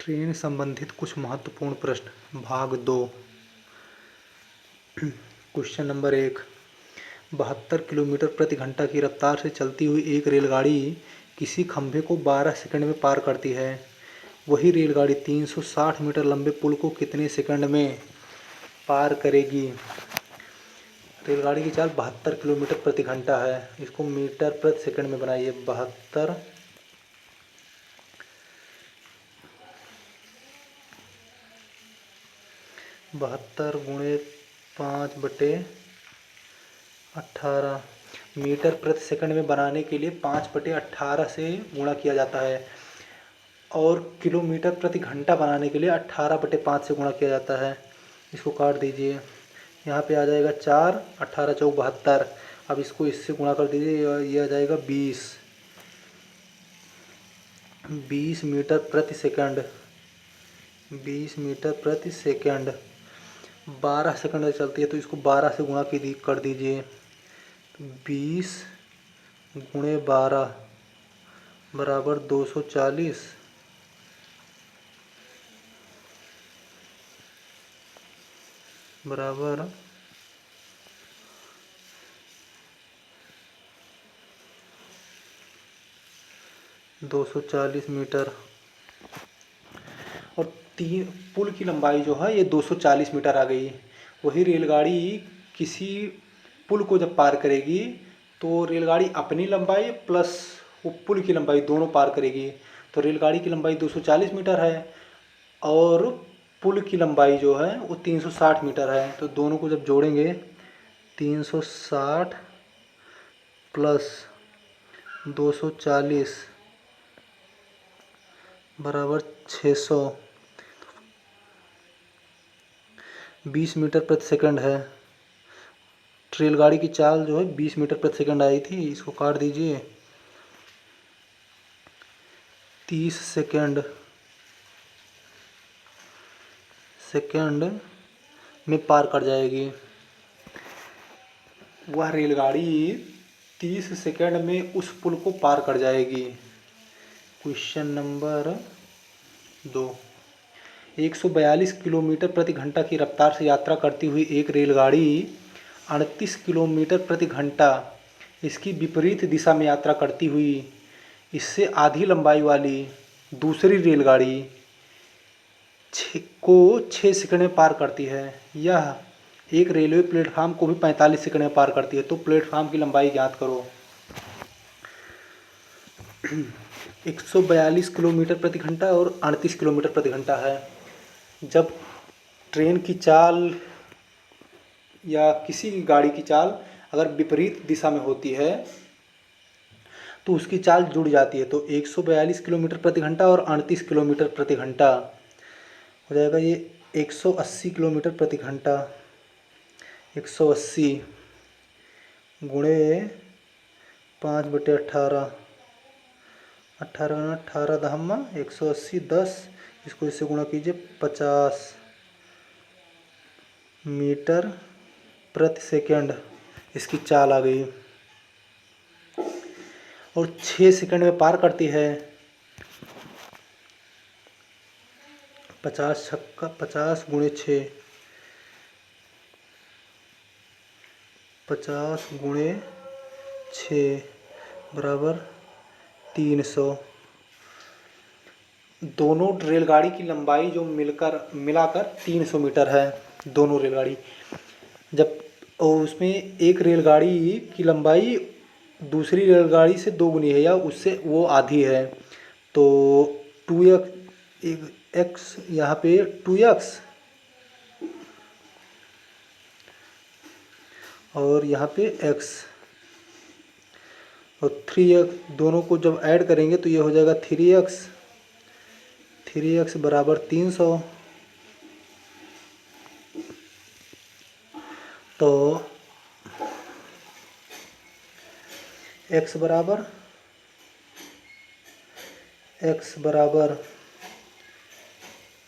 Train संबंधित कुछ महत्वपूर्ण प्रश्न भाग 2। Question number 1। 72 किलोमीटर प्रति घंटा की रफ्तार से चलती हुई एक रेलगाड़ी किसी खंभे को 12 सेकंड में पार करती है। वही रेलगाड़ी 360 मीटर लंबे पुल को कितने सेकंड में पार करेगी। रेलगाड़ी की चाल 72 किलोमीटर प्रति घंटा है। इसको मीटर प्रति सेकंड में बनाइए। 72 गुणे 5/18 मीटर प्रति सेकंड में बनाने के लिए 5/18 से गुणा किया जाता है और किलोमीटर प्रति घंटा बनाने के लिए 18/5 से गुणा किया जाता है। इसको काट दीजिए। यहाँ पे आ जाएगा 4, 18 चौक 72। अब इसको इससे गुणा कर दीजिए, ये आ जाएगा 20 मीटर प्रति सेकंड। 20 मीटर प्रति सेकंड 12 सेकंड चलती है तो इसको 12 से गुणा कर दीजिए। 20 गुणे 12 बराबर 240 बराबर 240 मीटर। और पुल की लंबाई जो है ये 240 मीटर आ गई। वही रेलगाड़ी किसी पुल को जब पार करेगी तो रेलगाड़ी अपनी लंबाई प्लस वो पुल की लंबाई दोनों पार करेगी। तो रेलगाड़ी की लंबाई 240 मीटर है और पुल की लंबाई जो है वो 360 मीटर है। तो दोनों को जब जोड़ेंगे 360 प्लस 240 बराबर 600। 20 मीटर प्रति सेकंड है। रेलगाड़ी की चाल जो है 20 मीटर प्रति सेकंड आई थी। इसको काट दीजिए। 30 सेकंड में पार कर जाएगी। वह रेलगाड़ी 30 सेकंड में उस पुल को पार कर जाएगी। Question number 2। 142 किलोमीटर प्रति घंटा की रफ्तार से यात्रा करती हुई एक रेलगाड़ी 38 किलोमीटर प्रति घंटा इसकी विपरीत दिशा में यात्रा करती हुई इससे आधी लंबाई वाली दूसरी रेलगाड़ी को 6 सेकंड में पार करती है। यह एक रेलवे प्लेटफार्म को भी 45 सेकंड में पार करती है। तो प्लेटफार्म की लंबाई ज्ञात करो। 142 किलोमीटर प्रति घंटा और 38 किलोमीटर प्रति घंटा है। जब ट्रेन की चाल या किसी गाड़ी की चाल अगर विपरीत दिशा में होती है तो उसकी चाल जुड़ जाती है। तो 142 किलोमीटर प्रति घंटा और 38 किलोमीटर प्रति घंटा हो जाएगा ये 180 किलोमीटर प्रति घंटा। 180 गुणे 5/18 18 दहम्मा 180 10। इसको इससे गुणा कीजिए 50 मीटर प्रति सेकंड इसकी चाल आ गई और 6 सेकंड में पार करती है। 50 गुणे 6 50 गुणे 6 बराबर 300। दोनों रेलगाड़ी की लंबाई जो मिलाकर 300 मीटर है। दोनों रेलगाड़ी जब उसमें एक रेलगाड़ी की लंबाई दूसरी रेलगाड़ी से 2 गुनी है या उससे वो आधी है। तो 2x यहाँ पे 2x और यहाँ पे x और 3x दोनों को जब ऐड करेंगे तो ये हो जाएगा 3x बराबर 300। तो x बराबर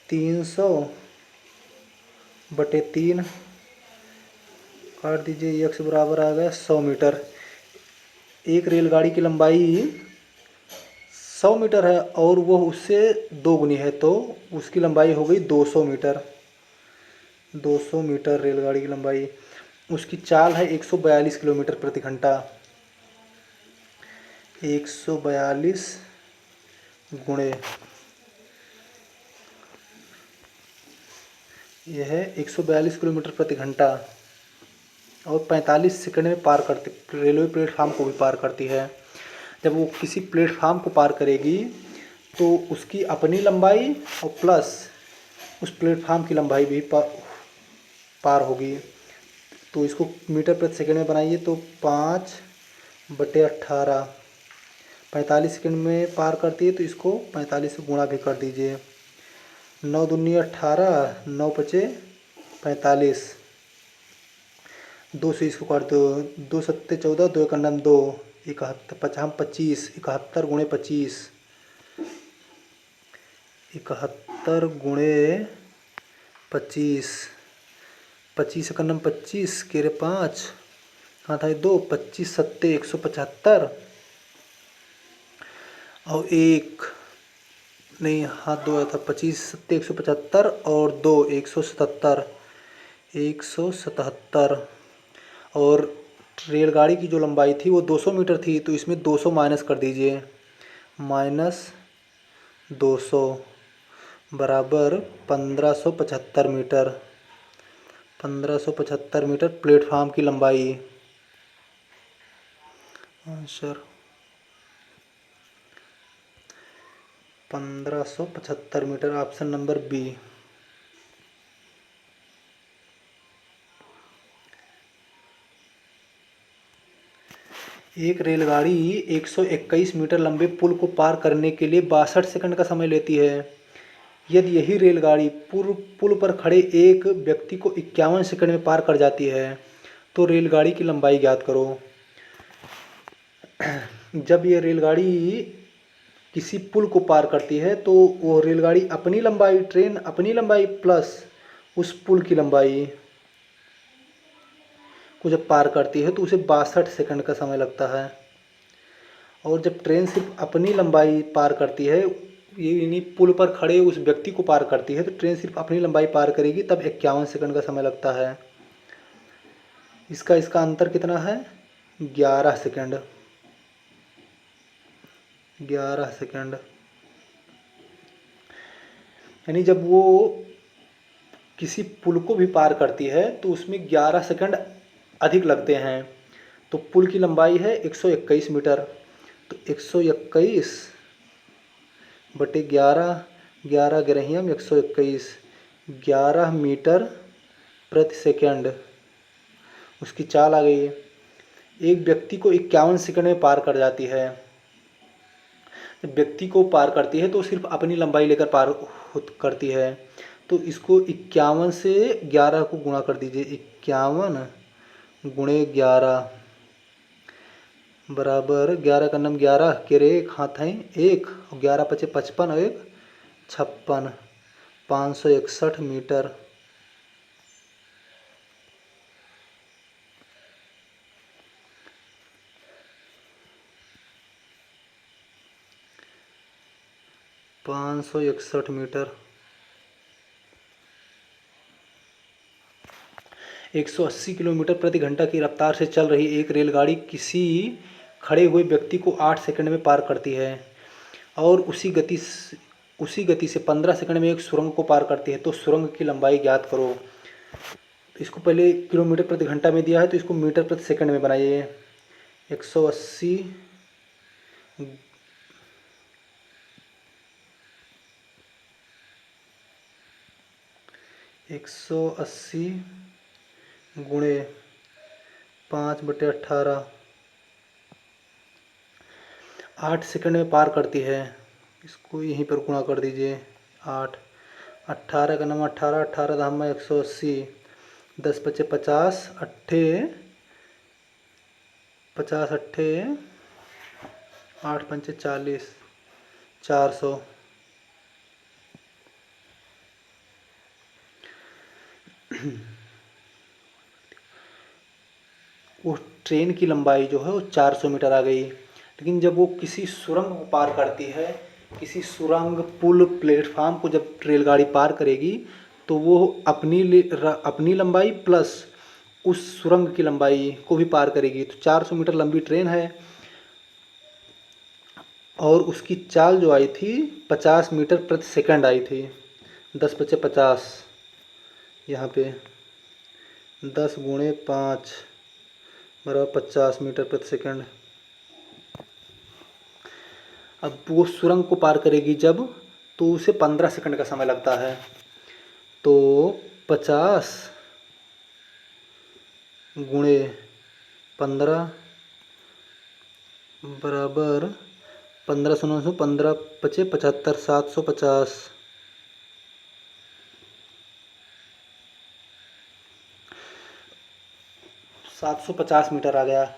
300/3 काट दीजिए। x बराबर आ गया 100 मीटर। एक रेलगाड़ी की लंबाई 100 मीटर है और वो उससे 2 गुनी है, तो उसकी लंबाई हो गई 200 मीटर। 200 मीटर रेलगाड़ी की लंबाई। उसकी चाल है 142 किलोमीटर प्रति घंटा। 142 गुणे यह है 142 किलोमीटर प्रति घंटा और 45 सेकंड में पार करती, रेलवे प्लेटफार्म को भी पार करती है। जब वो किसी प्लेटफार्म को पार करेगी तो उसकी अपनी लंबाई और प्लस उस प्लेटफार्म की लंबाई भी पार होगी। तो इसको मीटर प्रति सेकंड में बनाइए तो 5/18, 45 सेकंड में पार करती है तो इसको 45 से गुणा भी कर दीजिए। 9×2 = 18, 9×5 = 45, 2 से इसको काट दो, 2×7 = 14, 2×1 = 2, 71, 25, 71 गुणे 25, 71 गुणे 25, 25×1 = 25, केरे 5, हाथ आए 2, 25×7 = 175 और 1 नहीं, हाथ 2 आया था, 25×7 = 175 और 2 177, 177। और रेलगाड़ी की जो लंबाई थी वो 200 मीटर थी, तो इसमें 200 माइनस कर दीजिए, -200 बराबर 1575 मीटर। 1575 मीटर प्लेटफार्म की लंबाई। Answer 1575 metre, option number B. एक रेलगाड़ी 121 मीटर लंबे पुल को पार करने के लिए 62 सेकंड का समय लेती है। यदि यही रेलगाड़ी पुल पर खड़े एक व्यक्ति को 51 सेकंड में पार कर जाती है तो रेलगाड़ी की लंबाई ज्ञात करो। जब ये रेलगाड़ी किसी पुल को पार करती है तो वो रेलगाड़ी अपनी लंबाई, ट्रेन अपनी लंबाई प्लस उस पुल की लंबाई को जब पार करती है तो उसे 62 सेकंड का समय लगता है। और जब ट्रेन सिर्फ अपनी लंबाई पार करती है, ये यानी पुल पर खड़े उस व्यक्ति को पार करती है, तो ट्रेन सिर्फ अपनी लंबाई पार करेगी तब 51 सेकंड का समय लगता है। इसका अंतर कितना है? 11 सेकंड। 11 सेकंड यानी जब वो किसी पुल को भी पार करती है तो उसमें 11 सेकंड अधिक लगते हैं। तो पुल की लंबाई है 121 मीटर, तो 121 बटे 11, 11 ग्रहियम 121, 11 मीटर प्रति सेकंड उसकी चाल आ गई। एक व्यक्ति को 51 सेकंड में पार कर जाती है। जब व्यक्ति को पार करती है तो सिर्फ अपनी लंबाई लेकर पार करती है, तो इसको 51 से 11 को गुणा कर दीजिए। 51 गुणे 11 बराबर 11×9 = 11, केरे 1 हाथ हैं 1, 11×5 = 55 और 1 56, 561 मीटर। पाँच सौ 61 मीटर। 180 किलोमीटर प्रति घंटा की रफ्तार से चल रही एक रेलगाड़ी किसी खड़े हुए व्यक्ति को 8 सेकंड में पार करती है और उसी गति से 15 सेकंड में एक सुरंग को पार करती है, तो सुरंग की लंबाई ज्ञात करो। तो इसको पहले किलोमीटर प्रति घंटा में दिया है तो इसको मीटर प्रति सेकंड में बनाइए। 180 गुणे 5/18, 8 सेकंड में पार करती है। इसको यहीं पर गुणा कर दीजिए। 8, 18×9 = 18, 18 × 180, 10×5 = 50, 50 8 8×5 = 40, 400। वो ट्रेन की लंबाई जो है वो 400 मीटर आ गई। लेकिन जब वो किसी सुरंग को पार करती है, किसी सुरंग, पुल, प्लेटफार्म को जब रेलगाड़ी पार करेगी तो वो अपनी लंबाई प्लस उस सुरंग की लंबाई को भी पार करेगी। तो 400 मीटर लंबी ट्रेन है और उसकी चाल जो आई थी 50 मीटर प्रति सेकंड आई थी। 10 बचे 50, यहाँ पे 10 गुणे 5 बराबर 50 मीटर प्रति सेकंड। अब वो सुरंग को पार करेगी जब, तो उसे 15 सेकंड का समय लगता है। तो 50 गुणे 15 बराबर 1500 900 15 पचे 75 750। 750 मीटर आ गया।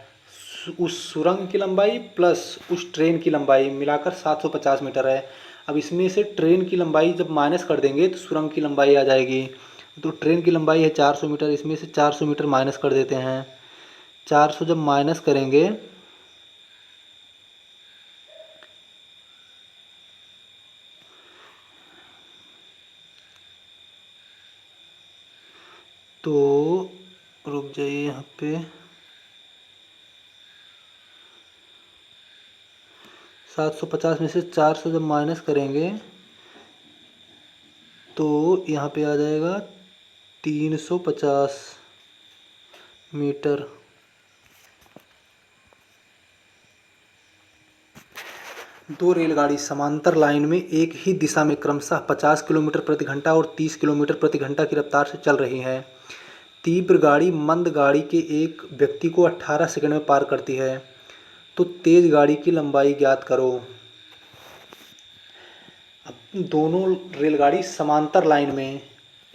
उस सुरंग की लंबाई प्लस उस ट्रेन की लंबाई मिलाकर 750 मीटर है। अब इसमें से ट्रेन की लंबाई जब माइनस कर देंगे तो सुरंग की लंबाई आ जाएगी। तो ट्रेन की लंबाई है 400 मीटर, इसमें से 400 मीटर माइनस कर देते हैं। 400 जब माइनस करेंगे तो रुक जाइए, यहाँ पे 750 में से 400 जब माइनस करेंगे तो यहाँ पे आ जाएगा 350 मीटर। दो रेलगाड़ी समांतर लाइन में एक ही दिशा में क्रमशः 50 किलोमीटर प्रति घंटा और 30 किलोमीटर प्रति घंटा की रफ्तार से चल रही हैं। तीव्र गाड़ी मंद गाड़ी के एक व्यक्ति को 18 सेकंड में पार करती है। तो तेज गाड़ी की लंबाई ज्ञात करो। अब दोनों रेलगाड़ी समांतर लाइन में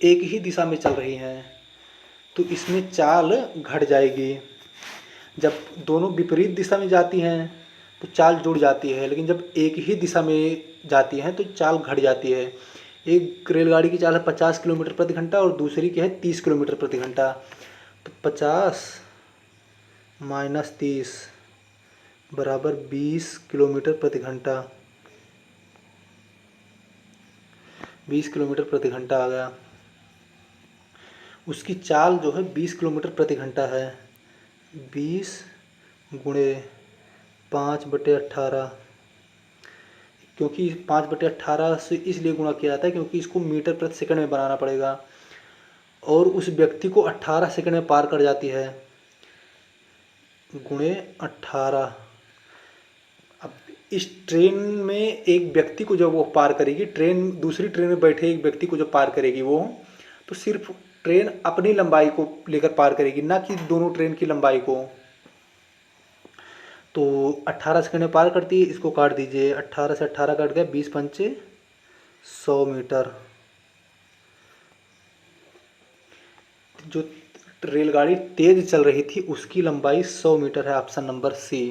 एक ही दिशा में चल रही हैं, तो इसमें चाल घट जाएगी। जब दोनों विपरीत दिशा में जाती हैं तो चाल जुड़ जाती है, लेकिन जब एक ही दिशा में जाती हैं तो चाल घट जाती है। एक रेलगाड़ी की चाल है 50 किलोमीटर प्रति घंटा और दूसरी की है 30 किलोमीटर प्रति घंटा। तो 50 माइनस 30 बराबर 20 किलोमीटर प्रति घंटा। 20 किलोमीटर प्रति घंटा आ गया। उसकी चाल जो है 20 किलोमीटर प्रति घंटा है। 20 गुणे 5/18, क्योंकि 5/18 से इसलिए गुणा किया जाता है क्योंकि इसको मीटर प्रति सेकंड में बनाना पड़ेगा और उस व्यक्ति को 18 सेकंड में पार कर जाती है। गुणे 18। अब इस ट्रेन में एक व्यक्ति को जब वो पार करेगी, ट्रेन दूसरी ट्रेन में बैठे एक व्यक्ति को जब पार करेगी वो, तो सिर्फ ट्रेन अपनी लंबाई को लेकर पार करेगी, ना कि दोनों ट्रेन की लंबाई को। तो 18 सेकंड में पार करती है, इसको काट दीजिए। 18 से 18 कट गया, 20 पंचे 100 मीटर। जो रेलगाड़ी तेज चल रही थी उसकी लंबाई 100 मीटर है। ऑप्शन नंबर सी।